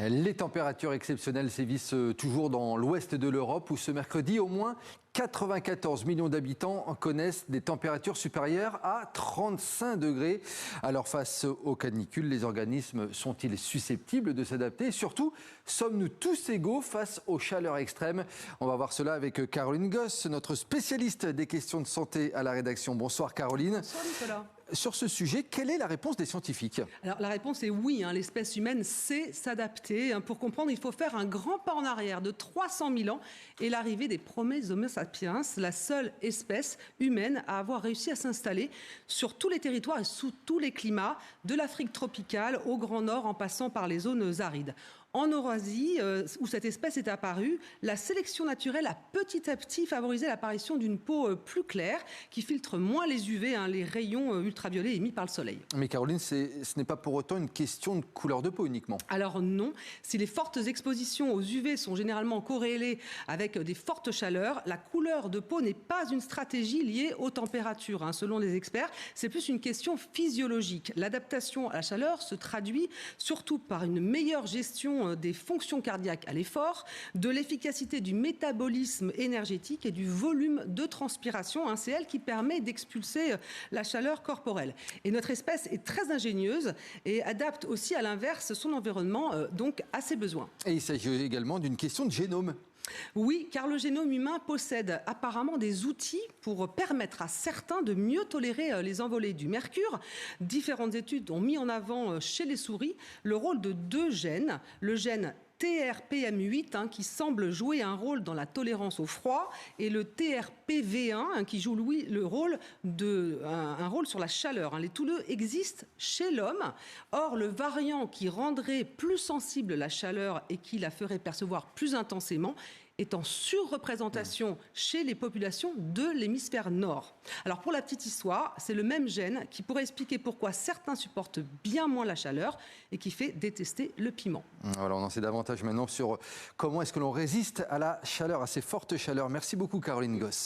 Les températures exceptionnelles sévissent toujours dans l'ouest de l'Europe où ce mercredi, au moins 94 millions d'habitants connaissent des températures supérieures à 35 degrés. Alors face aux canicules, les organismes sont-ils susceptibles de s'adapter? Et surtout, sommes-nous tous égaux face aux chaleurs extrêmes? On va voir cela avec Caroline Goss, notre spécialiste des questions de santé à la rédaction. Bonsoir Caroline. Bonsoir Nicolas. Sur ce sujet, quelle est la réponse des scientifiques? Alors la réponse est oui, l'espèce humaine sait s'adapter. Pour comprendre, il faut faire un grand pas en arrière de 300 000 ans et l'arrivée des premiers Homo sapiens, la seule espèce humaine à avoir réussi à s'installer sur tous les territoires et sous tous les climats, de l'Afrique tropicale au Grand Nord en passant par les zones arides. En Eurasie, où cette espèce est apparue, la sélection naturelle a petit à petit favorisé l'apparition d'une peau plus claire qui filtre moins les UV, les rayons ultraviolets émis par le soleil. Mais Caroline, ce n'est pas pour autant une question de couleur de peau uniquement. Alors non, si les fortes expositions aux UV sont généralement corrélées avec des fortes chaleurs, la couleur de peau n'est pas une stratégie liée aux températures. Selon les experts, c'est plus une question physiologique. L'adaptation à la chaleur se traduit surtout par une meilleure gestion des fonctions cardiaques à l'effort, de l'efficacité du métabolisme énergétique et du volume de transpiration. C'est elle qui permet d'expulser la chaleur corporelle. Et notre espèce est très ingénieuse et adapte aussi à l'inverse son environnement, donc à ses besoins. Et il s'agit également d'une question de génome. Oui, car le génome humain possède apparemment des outils pour permettre à certains de mieux tolérer les envolées du mercure. Différentes études ont mis en avant chez les souris le rôle de deux gènes, le gène TRPM8 qui semble jouer un rôle dans la tolérance au froid et le TRPV1 qui joue un rôle sur la chaleur. Les tous deux existent chez l'homme. Or, le variant qui rendrait plus sensible la chaleur et qui la ferait percevoir plus intensément est en surreprésentation chez les populations de l'hémisphère nord. Alors pour la petite histoire, c'est le même gène qui pourrait expliquer pourquoi certains supportent bien moins la chaleur et qui fait détester le piment. Voilà, on en sait davantage maintenant sur comment est-ce que l'on résiste à la chaleur, à ces fortes chaleurs. Merci beaucoup Caroline Goss.